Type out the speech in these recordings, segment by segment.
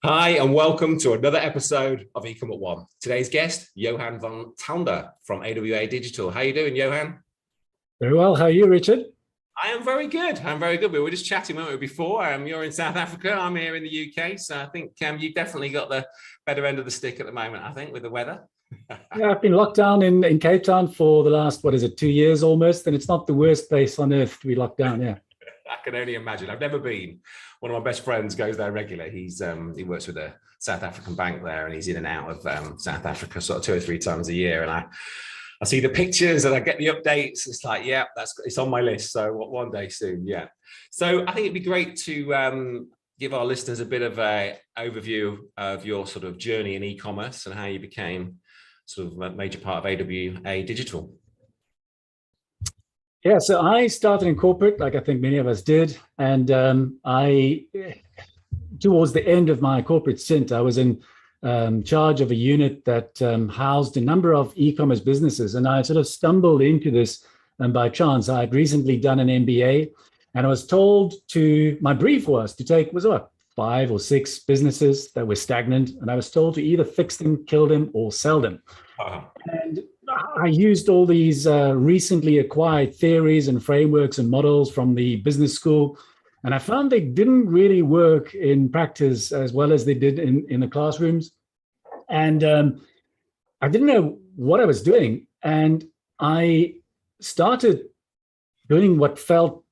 Hi, and welcome to another episode of Ecom at One. Today's guest, Johann von Tonder from AWA Digital. How are you doing, Johann? Very well. How are you, Richard? I am very good. I'm very good. We were just chatting, weren't we, before? You're in South Africa. I'm here in the UK. So I think you've definitely got the better end of the stick at the moment, I think, with the weather. Yeah, I've been locked down in Cape Town for the last, 2 years almost. And it's not the worst place on earth to be locked down, yeah. I can only imagine. I've never been. One of my best friends goes there regularly. He works with a South African bank there, and he's in and out of South Africa sort of 2 or 3 times a year. And I see the pictures and I get the updates. It's like, yeah, it's on my list. So one day soon, yeah. So I think it'd be great to give our listeners a bit of a overview of your sort of journey in e-commerce and how you became sort of a major part of AWA Digital. Yeah, so I started in corporate, like I think many of us did. And towards the end of my corporate stint, I was in charge of a unit that housed a number of e-commerce businesses. And I sort of stumbled into this by chance. I had recently done an MBA, and I was told my brief was to take, 5 or 6 businesses that were stagnant. And I was told to either fix them, kill them, or sell them. And I used all these recently acquired theories and frameworks and models from the business school. And I found they didn't really work in practice as well as they did in the classrooms. And I didn't know what I was doing. And I started doing what felt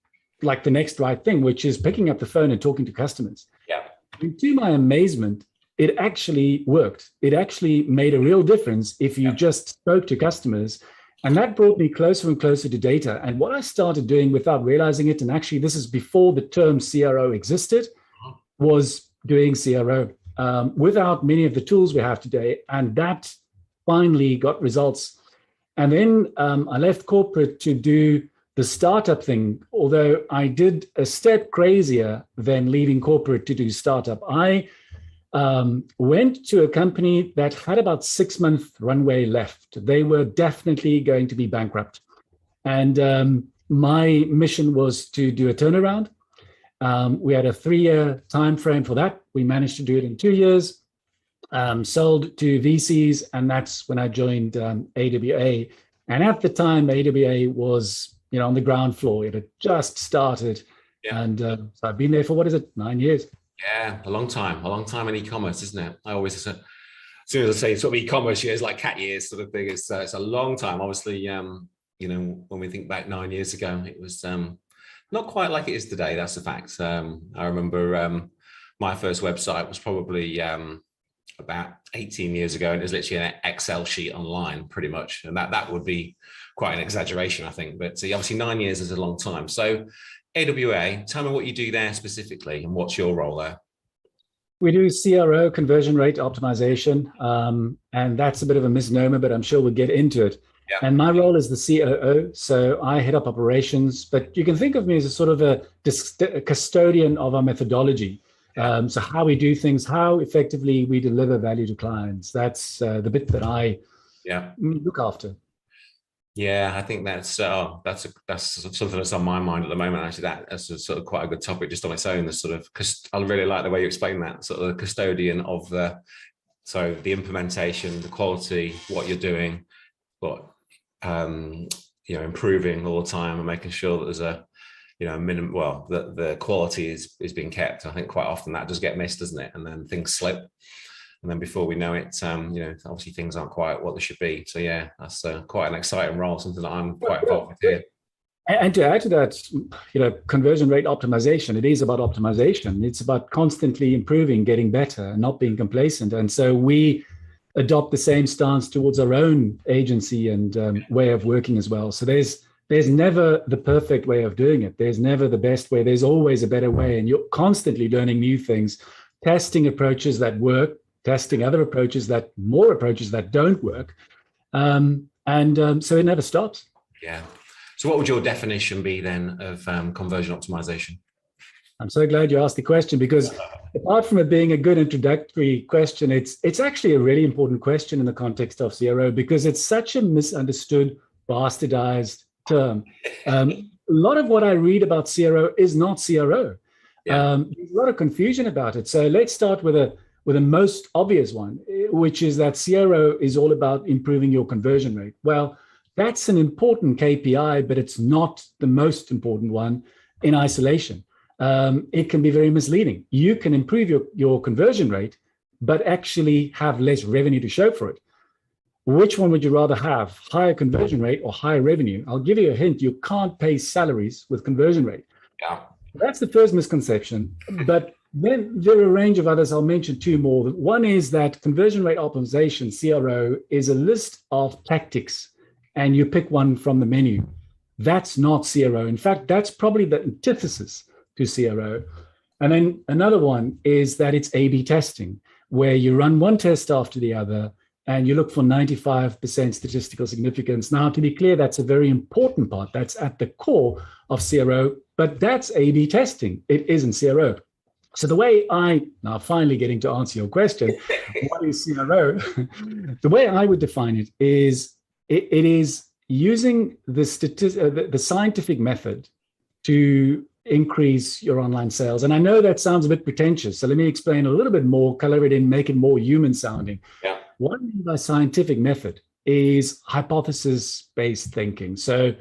like the next right thing, which is picking up the phone and talking to customers. Yeah. And to my amazement, it actually worked. It actually made a real difference if you just spoke to customers. And that brought me closer and closer to data. And what I started doing without realizing it, and actually this is before the term CRO existed, was doing CRO without many of the tools we have today. And that finally got results. And then I left corporate to do the startup thing, although I did a step crazier than leaving corporate to do startup. I went to a company that had about 6-month runway left. They were definitely going to be bankrupt. And my mission was to do a turnaround. We had a 3-year time frame for that. We managed to do it in 2 years, sold to VCs, and that's when I joined AWA. And at the time, AWA was on the ground floor. It had just started. Yeah. And so I've been there for, 9 years? Yeah, a long time in e-commerce, isn't it? I always, as soon as I say sort of e-commerce years, like cat years sort of thing, it's a long time. Obviously, when we think back 9 years ago, it was not quite like it is today. That's a fact. I remember my first website was probably about 18 years ago, and it was literally an Excel sheet online, pretty much. And that would be quite an exaggeration, I think. But obviously 9 years is a long time. So AWA, tell me what you do there specifically and what's your role there? We do CRO, conversion rate optimization, and that's a bit of a misnomer, but I'm sure we'll get into it. Yeah. And my role is the COO, so I head up operations, but you can think of me as a sort of a custodian of our methodology. Yeah. So how we do things, how effectively we deliver value to clients. That's the bit that I look after. Yeah, I think that's something that's on my mind at the moment. Actually, that's a sort of quite a good topic just on its own. The sort of, I really like the way you explain that, sort of the custodian of the implementation, the quality, what you're doing, but improving all the time and making sure that there's a minimum. Well, that the quality is being kept. I think quite often that does get missed, doesn't it? And then things slip. And then before we know it, obviously things aren't quite what they should be. So yeah, that's quite an exciting role, something that I'm quite involved with here. And to add to that, conversion rate optimization, it is about optimization. It's about constantly improving, getting better, and not being complacent. And so we adopt the same stance towards our own agency and way of working as well. So there's never the perfect way of doing it. There's never the best way. There's always a better way. And you're constantly learning new things, testing approaches that work, testing more approaches that don't work. So it never stops. Yeah. So what would your definition be then of conversion optimization? I'm so glad you asked the question, because apart from it being a good introductory question, it's actually a really important question in the context of CRO, because it's such a misunderstood, bastardized term. A lot of what I read about CRO is not CRO. Yeah. There's a lot of confusion about it. So let's start with with the most obvious one, which is that CRO is all about improving your conversion rate. Well, that's an important KPI, but it's not the most important one in isolation. It can be very misleading. You can improve your conversion rate, but actually have less revenue to show for it. Which one would you rather have, higher conversion rate or higher revenue? I'll give you a hint. You can't pay salaries with conversion rate. Yeah. That's the first misconception. But then there are a range of others. I'll mention two more. One is that conversion rate optimization, CRO, is a list of tactics, and you pick one from the menu. That's not CRO. In fact, that's probably the antithesis to CRO. And then another one is that it's A/B testing, where you run one test after the other, and you look for 95% statistical significance. Now, to be clear, that's a very important part. That's at the core of CRO, but that's A/B testing. It isn't CRO. So the way now finally getting to answer your question, what is CRO? The way I would define it is, it is using the scientific method to increase your online sales. And I know that sounds a bit pretentious, so let me explain a little bit more, color it in, make it more human sounding. Yeah. What I mean by scientific method is hypothesis-based thinking. So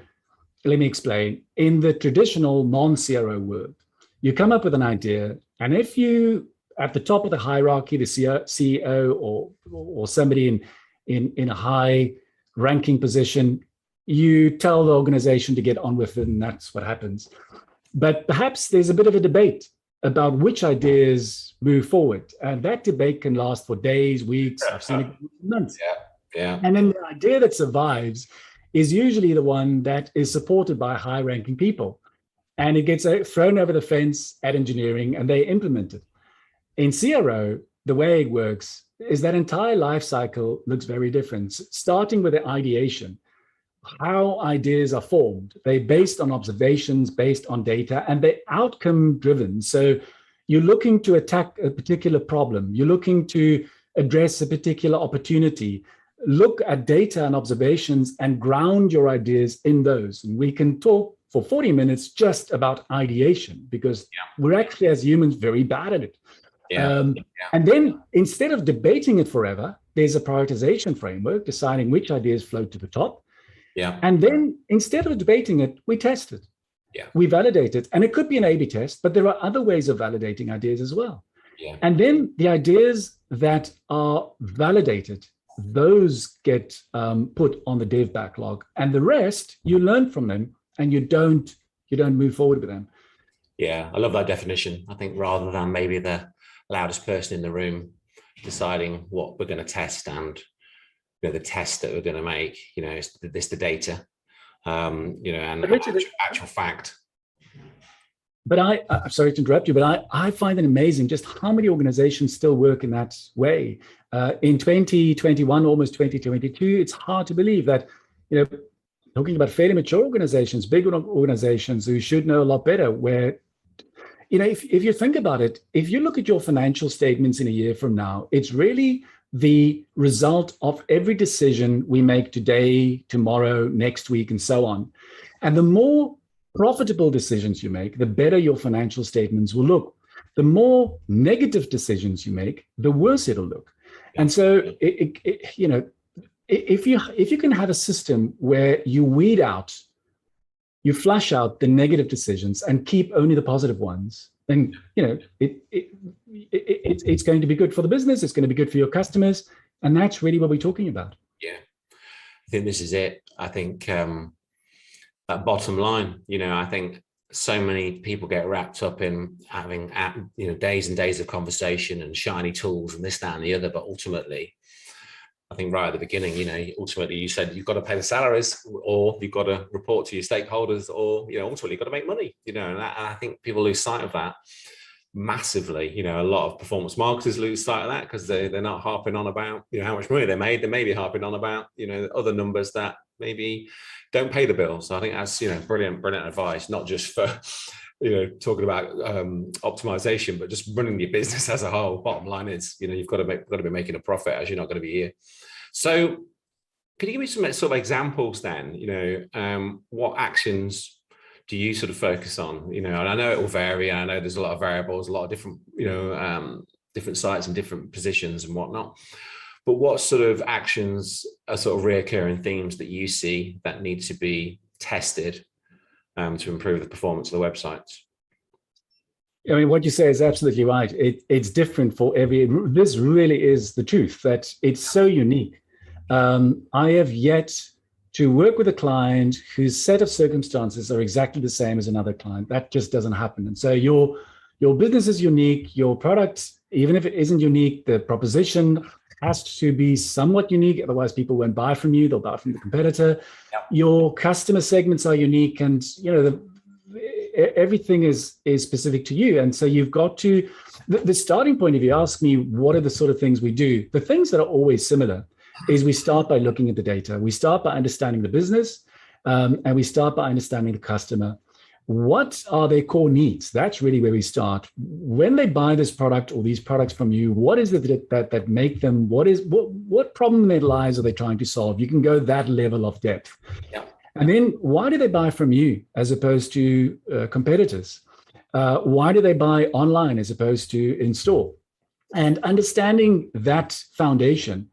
let me explain. In the traditional non-CRO world, you come up with an idea, and if you, at the top of the hierarchy, the CEO or somebody in a high ranking position, you tell the organization to get on with it, and that's what happens. But perhaps there's a bit of a debate about which ideas move forward. And that debate can last for days, weeks, I've seen it months. Yeah. And then the idea that survives is usually the one that is supported by high-ranking people. And it gets thrown over the fence at engineering, and they implement it. In CRO, the way it works is that entire life cycle looks very different, starting with the ideation. How ideas are formed. They're based on observations, based on data, and they're outcome driven. So you're looking to attack a particular problem. You're looking to address a particular opportunity. Look at data and observations and ground your ideas in those. And we can talk for 40 minutes just about ideation, because we're actually, as humans, very bad at it. And then instead of debating it forever, there's a prioritization framework, deciding which ideas float to the top. Yeah. And then instead of debating it, we test it. Yeah. We validate it. And it could be an A/B test, but there are other ways of validating ideas as well. Yeah. And then the ideas that are validated, those get put on the dev backlog. And the rest, you learn from them, and you don't move forward with them. Yeah, I love that definition. I think rather than maybe the loudest person in the room deciding what we're going to test and the test that we're going to make, it's the data, and actual fact. But I'm sorry to interrupt you, but I find it amazing just how many organizations still work in that way. In 2021, almost 2022, it's hard to believe that, talking about fairly mature organizations, big organizations who should know a lot better, where, if you think about it, if you look at your financial statements in a year from now, it's really the result of every decision we make today, tomorrow, next week, and so on. And the more profitable decisions you make, the better your financial statements will look. The more negative decisions you make, the worse it'll look. And so, if you can have a system where you weed out, you flush out the negative decisions and keep only the positive ones, then it's going to be good for the business. It's going to be good for your customers, and that's really what we're talking about. Yeah, I think this is it. I think that bottom line. I think so many people get wrapped up in having days and days of conversation and shiny tools and this, that, and the other. But ultimately, I think right at the beginning, ultimately you said you've got to pay the salaries, or you've got to report to your stakeholders, or ultimately you've got to make money. And I think people lose sight of that massively. A lot of performance marketers lose sight of that because they're not harping on about how much money they made. They may be harping on about other numbers that maybe don't pay the bills. So I think that's brilliant advice, not just for talking about optimization, but just running your business as a whole. Bottom line is you've got to be making a profit, as you're not going to be here. So could you give me some sort of examples then? What actions do you sort of focus on? And I know it will vary, and I know there's a lot of variables, a lot of different different sites and different positions and whatnot. But what sort of actions are sort of reoccurring themes that you see that need to be tested to improve the performance of the websites? I mean, what you say is absolutely right. It's different for every, this really is the truth, that it's so unique. I have yet to work with a client whose set of circumstances are exactly the same as another client. That just doesn't happen. And so your business is unique, your product, even if it isn't unique, the proposition has to be somewhat unique. Otherwise people won't buy from you, they'll buy from the competitor. Yep. Your customer segments are unique, and everything is specific to you. And so you've got to, the starting point, if you ask me, what are the sort of things we do? The things that are always similar is we start by looking at the data. We start by understanding the business, and we start by understanding the customer. What are their core needs? That's really where we start. When they buy this product or these products from you, what is it that make them, what problem in their lives are they trying to solve? You can go that level of depth. Yeah. And then why do they buy from you as opposed to competitors? Why do they buy online as opposed to in store? And understanding that foundation,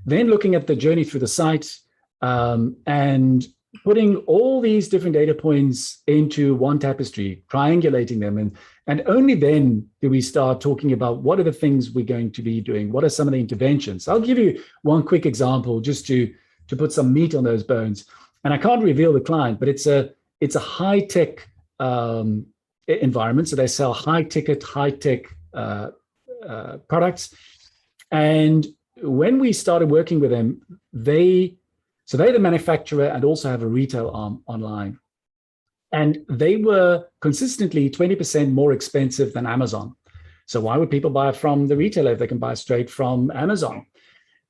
then looking at the journey through the site, and putting all these different data points into one tapestry, triangulating them, and only then do we start talking about what are the things we're going to be doing, what are some of the interventions. I'll give you one quick example just to put some meat on those bones. And I can't reveal the client, but it's a high-tech environment. So they sell high-tech products. And when we started working with them, they're the manufacturer and also have a retail arm online. And they were consistently 20% more expensive than Amazon. So why would people buy from the retailer if they can buy straight from Amazon?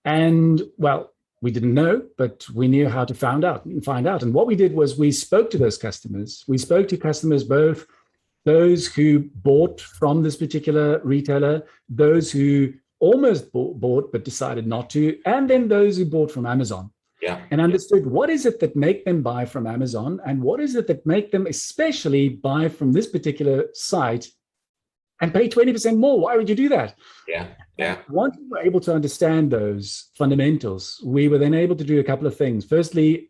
And well, we didn't know, but we knew how to find out. And what we did was we spoke to those customers. We spoke to customers, both those who bought from this particular retailer, those who almost bought but decided not to, and then those who bought from Amazon. Yeah. And understood what is it that make them buy from Amazon, and what is it that make them especially buy from this particular site and pay 20% more. Why would you do that? Yeah. Yeah. Once we were able to understand those fundamentals, we were then able to do a couple of things. Firstly,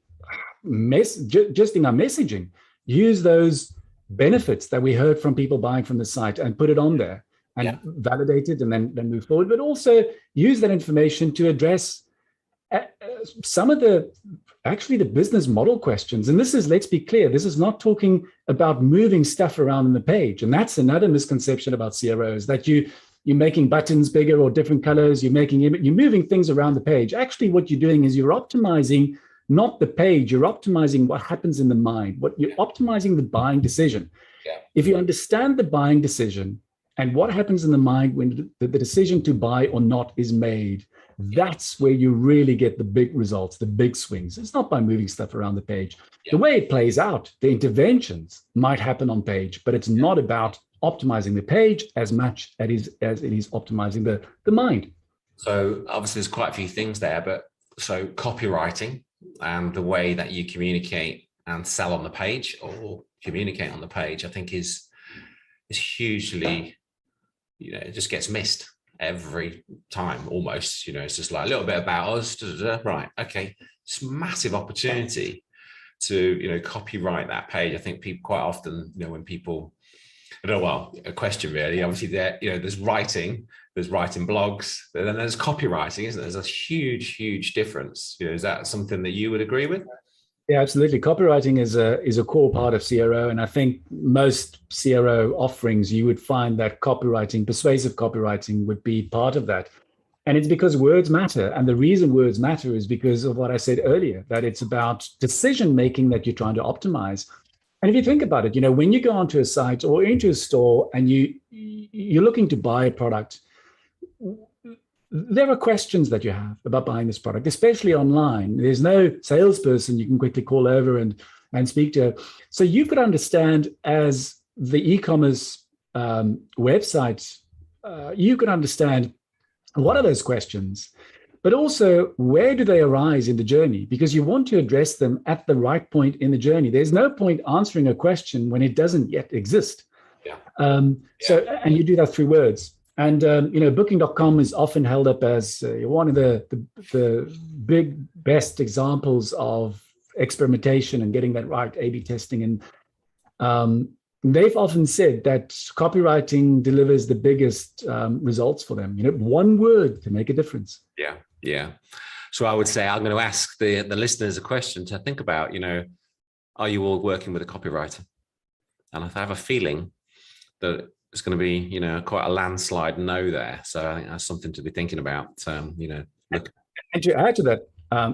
just in our messaging, use those benefits that we heard from people buying from the site and put it on there and validate it, and then move forward. But also use that information to address some of the business model questions. And this is, let's be clear, this is not talking about moving stuff around on the page. And that's another misconception about CROs, that you're making buttons bigger or different colors, you're moving things around the page. Actually, what you're doing is you're optimizing not the page, you're optimizing what happens in the mind, you're optimizing the buying decision. Yeah. If you understand the buying decision and what happens in the mind when the decision to buy or not is made, that's where you really get the big results, the big swings. It's not by moving stuff around the page. Yeah. The way it plays out, the interventions might happen on page, but it's not about optimizing the page as much as it is optimizing the mind. So obviously there's quite a few things there, but so copywriting and the way that you communicate and sell on the page or communicate on the page, I think is hugely, it just gets missed every time almost. It's just like a little bit about us, right? Okay, it's a massive opportunity to copyright that page. I think people quite often, when people, a question really, obviously there's writing blogs, but then there's copywriting, isn't there? There's a huge difference. Is that something that you would agree with? Yeah, absolutely. Copywriting is a core part of CRO, and I think most CRO offerings you would find that persuasive copywriting would be part of that. And it's because words matter. And the reason words matter is because of what I said earlier, that it's about decision making that you're trying to optimize. And if you think about it, when you go onto a site or into a store and you're looking to buy a product, there are questions that you have about buying this product, especially online. There's no salesperson you can quickly call over and speak to. So you could understand, as the e-commerce website, you could understand what are those questions, but also where do they arise in the journey? Because you want to address them at the right point in the journey. There's no point answering a question when it doesn't yet exist. Yeah. And you do that through words. And booking.com is often held up as one of the big best examples of experimentation and getting that right, A/B testing. And they've often said that copywriting delivers the biggest results for them. One word can make a difference. Yeah. So I would say I'm going to ask the listeners a question to think about. Are you all working with a copywriter? And I have a feeling that it's going to be, quite a landslide no there. So I think that's something to be thinking about. Look. And to add to that,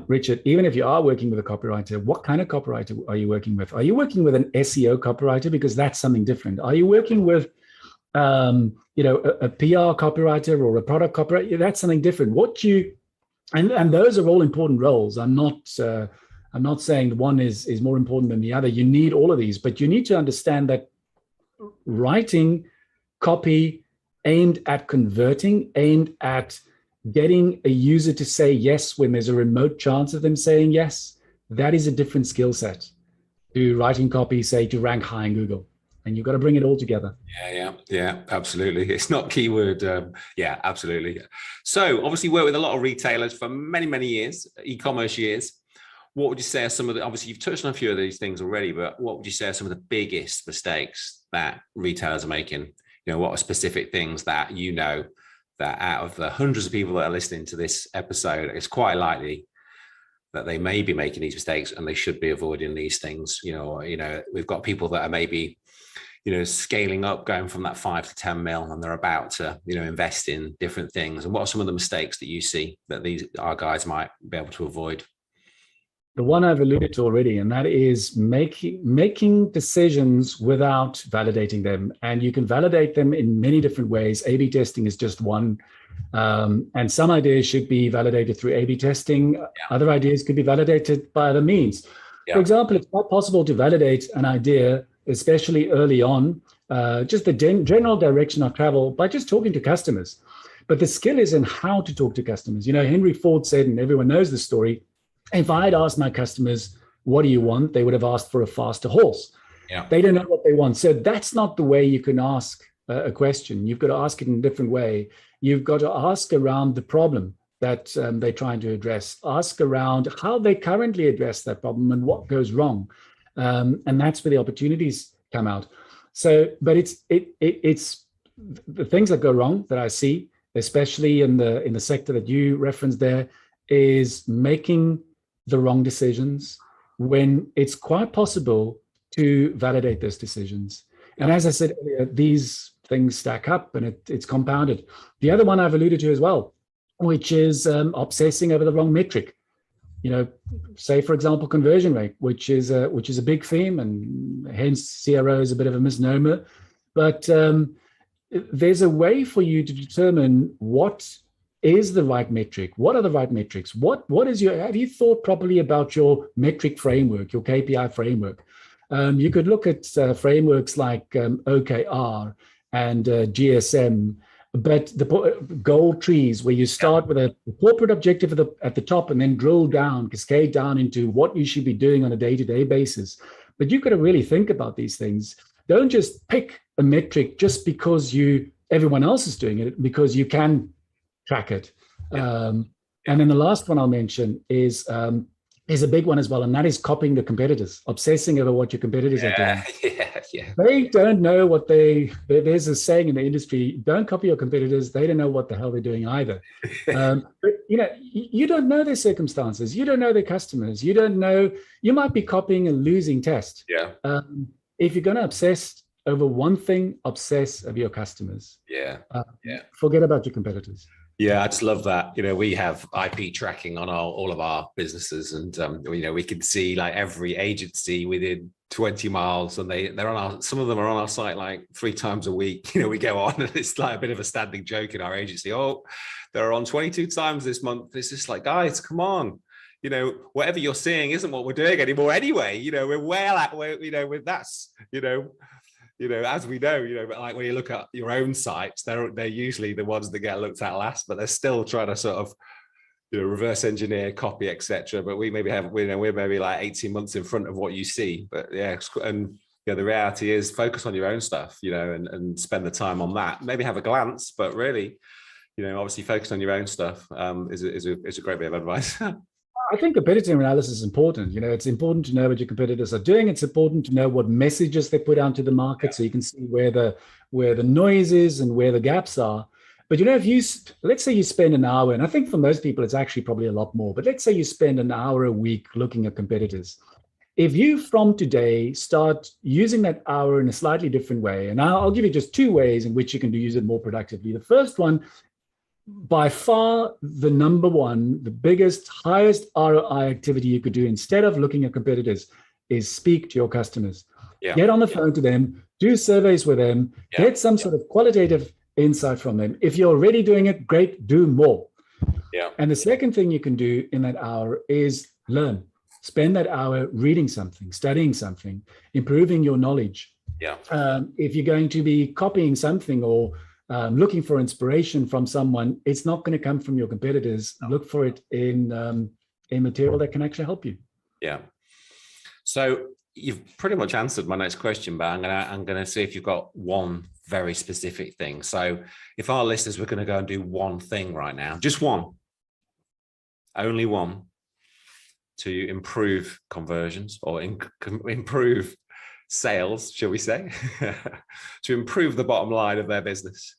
Richard, even if you are working with a copywriter, what kind of copywriter are you working with? Are you working with an SEO copywriter? Because that's something different. Are you working with, a PR copywriter or a product copywriter? That's something different. And those are all important roles. I'm not saying one is more important than the other. You need all of these, but you need to understand that writing copy aimed at converting, aimed at getting a user to say yes when there's a remote chance of them saying yes, that is a different skill set to writing copy, say, to rank high in Google. And you've got to bring it all together. Yeah, absolutely. It's not keyword. Yeah, absolutely. So obviously worked with a lot of retailers for many, many years, e-commerce years. What would you say are some of the, obviously you've touched on a few of these things already, but what would you say are some of the biggest mistakes that retailers are making? What are specific things that that out of the hundreds of people that are listening to this episode, it's quite likely that they may be making these mistakes and they should be avoiding these things. We've got people that are maybe, scaling up, going from that 5 to 10 mil, and they're about to, invest in different things. And what are some of the mistakes that you see that our guys might be able to avoid? The one I've alluded to already, and that is making decisions without validating them. And you can validate them in many different ways. A/B testing is just one. And some ideas should be validated through A/B testing. Yeah. Other ideas could be validated by other means. Yeah. For example, it's not possible to validate an idea, especially early on, just the general direction of travel by just talking to customers. But the skill is in how to talk to customers. Henry Ford said, and everyone knows the story, if I had asked my customers, what do you want? They would have asked for a faster horse. Yeah. They don't know what they want. So that's not the way you can ask a question. You've got to ask it in a different way. You've got to ask around the problem that they're trying to address. Ask around how they currently address that problem and what goes wrong. And that's where the opportunities come out. So, but it's the things that go wrong that I see, especially in the sector that you referenced there, is making the wrong decisions when it's quite possible to validate those decisions. Yeah. And as I said earlier, these things stack up and it's compounded. The other one I've alluded to as well, which is obsessing over the wrong metric. Say, for example, conversion rate, which is a big theme, and hence CRO is a bit of a misnomer. But there's a way for you to determine what is the right metric. What are the right metrics? Have you thought properly about your metric framework, your KPI framework? You could look at frameworks like OKR and GSM, but the goal trees, where you start with a corporate objective at the top and then drill down, cascade down into what you should be doing on a day-to-day basis. But you've got to really think about these things. Don't just pick a metric just because everyone else is doing it, because you can track it. And then the last one I'll mention is a big one as well, and that is copying the competitors, obsessing over what your competitors are doing. They don't know what there's a saying in the industry, don't copy your competitors. They don't know what the hell they're doing either. But you don't know their circumstances. You don't know their customers. You don't know, you might be copying a losing test. If you're going to obsess over one thing, obsess over your customers. Forget about your competitors. Yeah, I just love that. We have IP tracking on all of our businesses, and we can see like every agency within 20 miles, and some of them are on our site like 3 times a week. We go on, and it's like a bit of a standing joke in our agency. Oh, they're on 22 times this month. It's just like, guys, come on. Whatever you're seeing isn't what we're doing anymore anyway. We're well at with that's as we know, but like when you look at your own sites, they're usually the ones that get looked at last, but they're still trying to sort of, reverse engineer, copy, etc. But we maybe have, we're maybe like 18 months in front of what you see. But yeah, and the reality is focus on your own stuff, and spend the time on that. Maybe have a glance, but really, obviously focus on your own stuff is a great bit of advice. I think competitive analysis is important. It's important to know what your competitors are doing. It's important to know what messages they put out to the market, so you can see where the noise is and where the gaps are. But let's say you spend an hour, and I think for most people it's actually probably a lot more, but let's say you spend an hour a week looking at competitors. If you from today start using that hour in a slightly different way, and I'll give you just 2 ways in which you can use it more productively. The first one, by far the number one, the biggest, highest ROI activity you could do instead of looking at competitors is speak to your customers. Get on the phone to them, do surveys with them, get some sort of qualitative insight from them. If you're already doing it, great, do more. And the second thing you can do in that hour is learn. Spend that hour reading something, studying something, improving your knowledge. If you're going to be copying something or looking for inspiration from someone, it's not going to come from your competitors. Look for it in material that can actually help you. So you've pretty much answered my next question, but I'm gonna see if you've got one very specific thing. So if our listeners were going to go and do one thing right now, just one, only one, to improve conversions or improve sales, shall we say, to improve the bottom line of their business,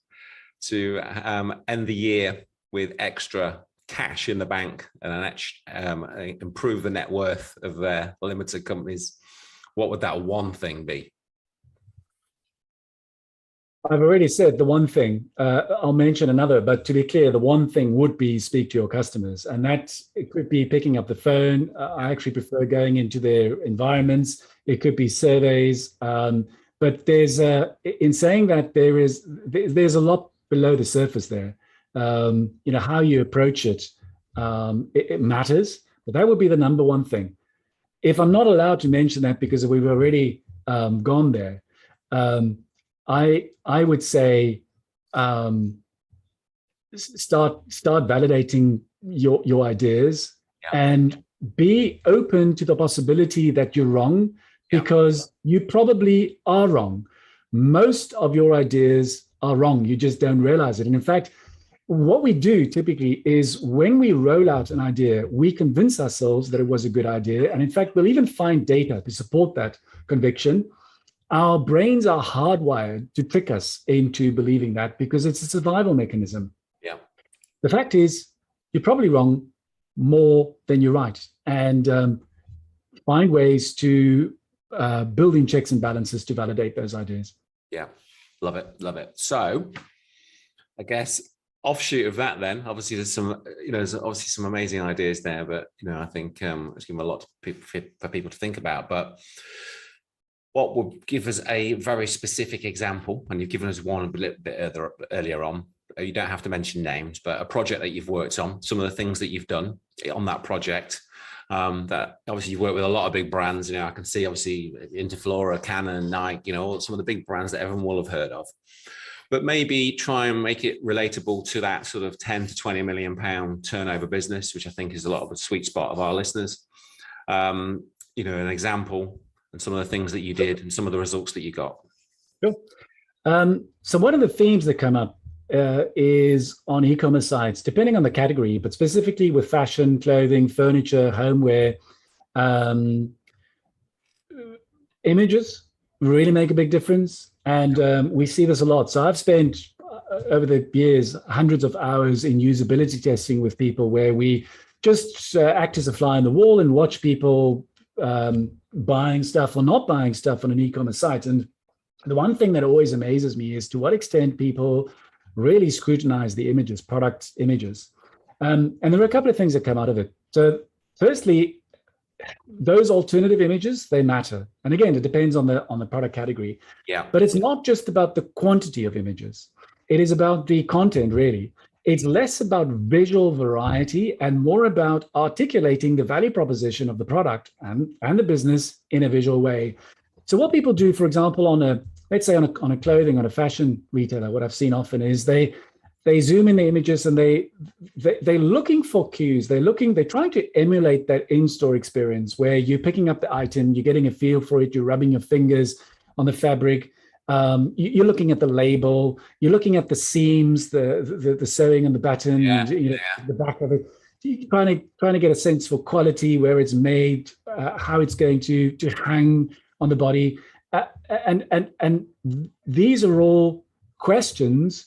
to end the year with extra cash in the bank and improve the net worth of their limited companies, what would that one thing be? I've already said the one thing. I'll mention another, but to be clear, the one thing would be speak to your customers. And it could be picking up the phone. I actually prefer going into their environments. It could be surveys. But in saying that, there's a lot below the surface there. How you approach it, it matters. But that would be the number one thing. If I'm not allowed to mention that because we've already gone there, I would say start validating your ideas and be open to the possibility that you're wrong, because you probably are wrong. Most of your ideas are wrong. You just don't realize it. And in fact, what we do typically is when we roll out an idea, we convince ourselves that it was a good idea. And in fact, we'll even find data to support that conviction. Our brains are hardwired to trick us into believing that because it's a survival mechanism. The fact is, you're probably wrong more than you're right. And find ways to build in checks and balances to validate those ideas. Love it. So I guess offshoot of that, then obviously there's some amazing ideas there, but I think it's given a lot for people to think about. But what would give us a very specific example, and you've given us one a little bit earlier on, you don't have to mention names, but a project that you've worked on, some of the things that you've done on that project, that obviously you've worked with a lot of big brands. I can see obviously Interflora, Canon, Nike, some of the big brands that everyone will have heard of. But maybe try and make it relatable to that sort of 10 to 20 million pound turnover business, which I think is a lot of a sweet spot of our listeners. An example and some of the things that you did and some of the results that you got. Sure. So one of the themes that come up is on e-commerce sites, depending on the category, but specifically with fashion, clothing, furniture, homeware, images really make a big difference. And we see this a lot. So I've spent over the years hundreds of hours in usability testing with people where we just act as a fly on the wall and watch people buying stuff or not buying stuff on an e-commerce site. And the one thing that always amazes me is to what extent people really scrutinize the images, product images. And there are a couple of things that come out of it. So firstly, those alternative images, they matter. And again, it depends on the product category. But it's not just about the quantity of images. It is about the content, really. It's less about visual variety and more about articulating the value proposition of the product and the business in a visual way. So what people do, for example, let's say on a clothing, on a fashion retailer, what I've seen often is they zoom in the images and they're looking for cues. They're trying to emulate that in-store experience where you're picking up the item, you're getting a feel for it, you're rubbing your fingers, on the fabric. You're looking at the label, you're looking at the seams, the sewing on the button, and the back of it. You're trying to get a sense for quality, where it's made, how it's going to hang on the body, and these are all questions.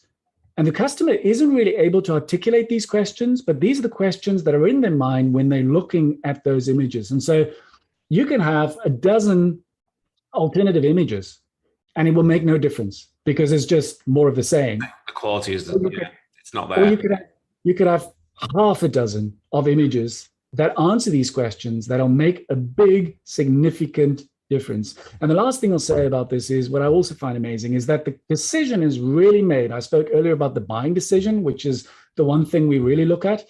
And the customer isn't really able to articulate these questions, but these are the questions that are in their mind when they're looking at those images. And so you can have a dozen alternative images and it will make no difference because it's just more of the same. The quality is, it's not there. Or you could have half a dozen of images that answer these questions that'll make a big, significant difference. And the last thing I'll say about this is what I also find amazing is that the decision is really made. I spoke earlier about the buying decision, which is the one thing we really look at.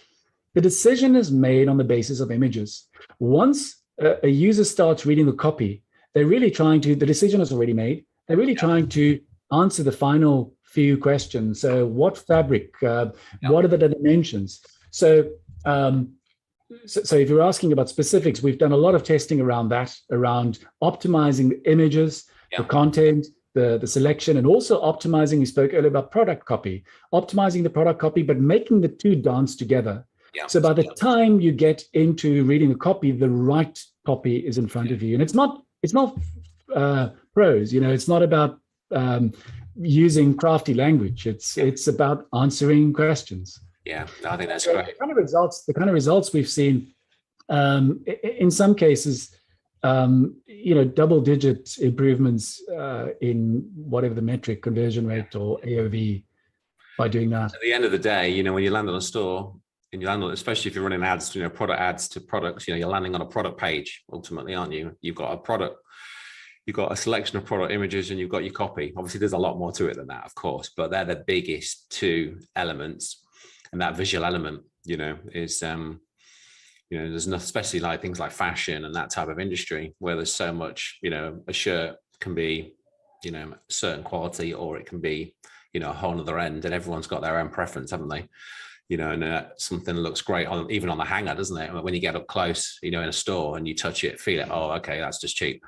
The decision is made on the basis of images. Once a user starts reading the copy, the decision is already made. They're really trying to answer the final few questions. So what fabric, what are the dimensions? So if you're asking about specifics, we've done a lot of testing around that, around optimizing the images, the content, the selection, and also optimizing, we spoke earlier about product copy, optimizing the product copy, but making the two dance together. So by the time you get into reading the copy, the right copy is in front of you. And it's not prose, it's not about using crafty language. It's about answering questions. Yeah, I think that's great. The kind of results we've seen, in some cases, double-digit improvements in whatever the metric, conversion rate or AOV, by doing that. At the end of the day, when you land on a store, and you land on, especially if you're running ads, product ads to products, you're landing on a product page ultimately, aren't you? You've got a product. You've got a selection of product images and you've got your copy. Obviously, there's a lot more to it than that, of course, but they're the biggest two elements. And that visual element, is, there's enough, especially like things like fashion and that type of industry where there's so much, a shirt can be, certain quality, or it can be, a whole other end, and everyone's got their own preference, haven't they? And something looks great even on the hanger, doesn't it? When you get up close, in a store and you touch it, feel it. Oh, okay, that's just cheap,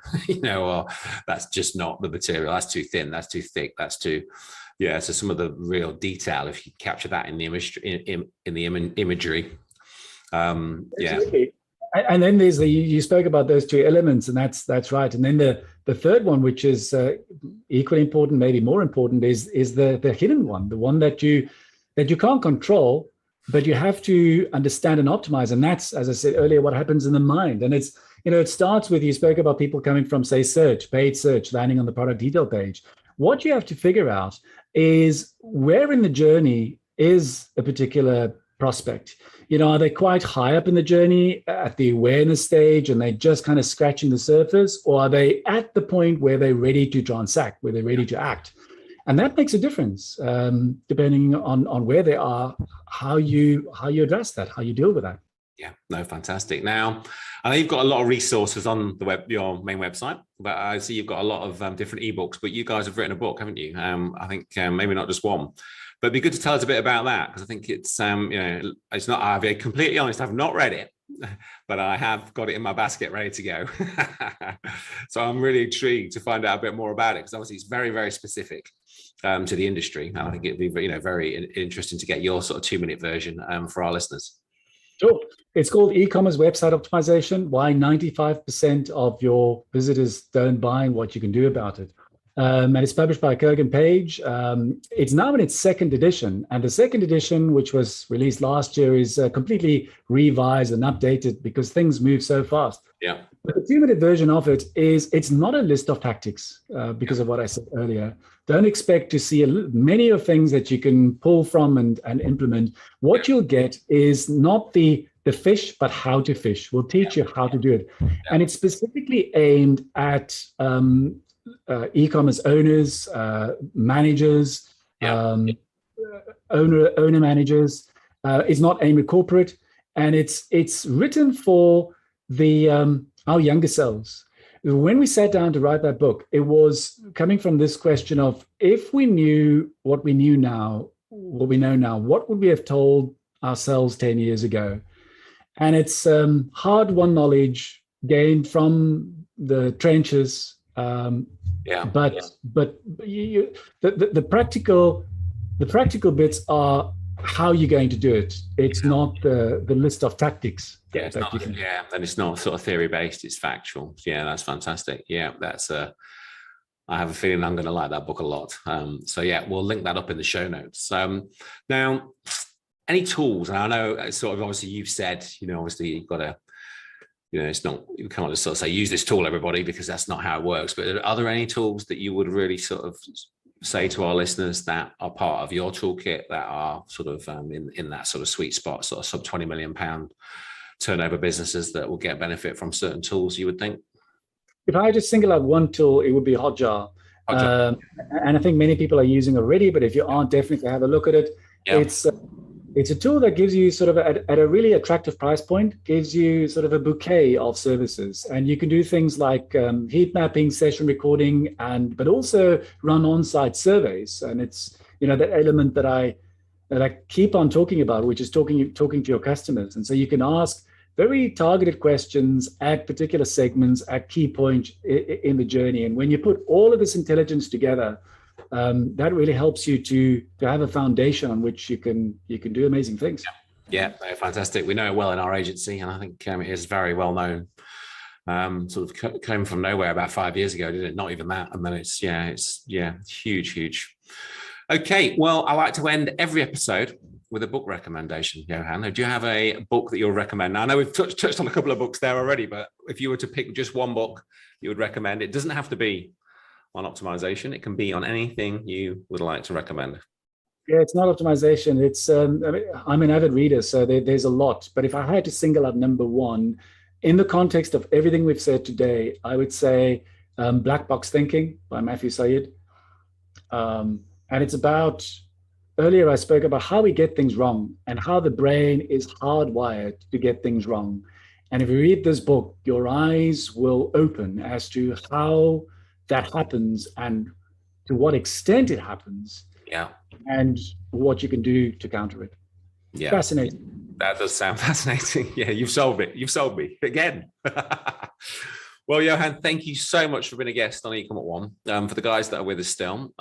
or that's just not the material. That's too thin. That's too thick. That's too, So some of the real detail, if you capture that in the image, in the imagery, Absolutely. And then there's you spoke about those two elements, and that's right. And then the third one, which is equally important, maybe more important, is the hidden one, the one that you can't control, but you have to understand and optimize. And that's, as I said earlier, what happens in the mind. And it's, it starts with, you spoke about people coming from, say, paid search, landing on the product detail page. What you have to figure out is where in the journey is a particular prospect. Are they quite high up in the journey at the awareness stage and they're just kind of scratching the surface, or are they at the point where they're ready to transact, where they're ready to act? And that makes a difference depending on where they are, how you address that, how you deal with that. Yeah, no, fantastic. Now, I know you've got a lot of resources on the your main website, but I see you've got a lot of different ebooks, but you guys have written a book, haven't you? I think maybe not just one, but it'd be good to tell us a bit about that, because I think it's, it's not, I'll be completely honest, I've not read it, but I have got it in my basket ready to go. So I'm really intrigued to find out a bit more about it, because obviously it's very, very specific to the industry. And I think it'd be, very interesting to get your sort of 2-minute version for our listeners. Sure. It's called E-commerce Website Optimization, Why 95% of your visitors don't buy and What You Can Do About It. And it's published by Kogan Page. It's now in its 2nd edition. And the 2nd edition, which was released last year, is completely revised and updated because things move so fast. Yeah. But the 2-minute version of it is, it's not a list of tactics because of what I said earlier. Don't expect to see many of things that you can pull from and implement. What you'll get is not the fish, but how to fish. We'll teach you how to do it. And it's specifically aimed at e-commerce owners, managers, owner managers. It's not aimed at corporate, and it's written for the our younger selves. When we sat down to write that book, it was coming from this question of, if we knew what we know now, what would we have told ourselves 10 years ago? And it's hard-won knowledge gained from the trenches, But the practical bits are how you're going to do it. It's not the list of tactics. And it's not sort of theory based, it's factual. Yeah, that's fantastic. Yeah, that's I have a feeling I'm going to like that book a lot. So yeah, we'll link that up in the show notes. Now, any tools, and I know sort of obviously you've said, obviously you've got to, it's not, you can't just sort of say, use this tool, everybody, because that's not how it works. But are there any tools that you would really sort of say to our listeners that are part of your toolkit that are sort of in that sort of sweet spot, sort of sub £20 million turnover businesses that will get benefit from certain tools, you would think? If I had to single out one tool, it would be Hotjar. And I think many people are using already, but if you aren't, definitely have a look at it. Yeah. It's a tool that gives you sort of at a really attractive price point, gives you sort of a bouquet of services. And you can do things like heat mapping, session recording, but also run on-site surveys. And it's, that element that I keep on talking about, which is talking to your customers. And so you can ask very targeted questions at particular segments, at key points in the journey. And when you put all of this intelligence together, that really helps you to have a foundation on which you can do amazing things. Yeah, fantastic. We know it well in our agency, and I think it is very well known. Sort of came from nowhere about 5 years ago, did it? Not even that. And then it's huge. Okay, well, I like to end every episode with a book recommendation, Johann. Do you have a book that you'll recommend? Now, I know we've touched on a couple of books there already, but if you were to pick just one book you would recommend, it doesn't have to be on optimization. It can be on anything you would like to recommend. Yeah, it's not optimization. It's I'm an avid reader, so there's a lot. But if I had to single out number one, in the context of everything we've said today, I would say Black Box Thinking by Matthew Syed. And it's about, earlier I spoke about how we get things wrong and how the brain is hardwired to get things wrong. And if you read this book, your eyes will open as to how that happens and to what extent it happens. Yeah. And what you can do to counter it. Yeah. Fascinating. That does sound fascinating. Yeah, you've solved it. You've solved me again. Well, Johann, thank you so much for being a guest on Ecommerce One. For the guys that are with us still,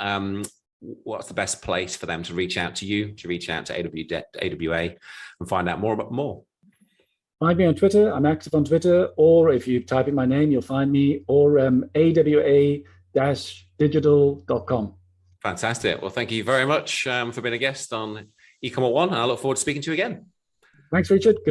what's the best place for them to reach out to you, to reach out to AWA and find out more? Find me on Twitter. I'm active on Twitter, or if you type in my name, you'll find me, or awa-digital.com. Fantastic. Well, thank you very much for being a guest on Ecommerce One, and I look forward to speaking to you again. Thanks, Richard.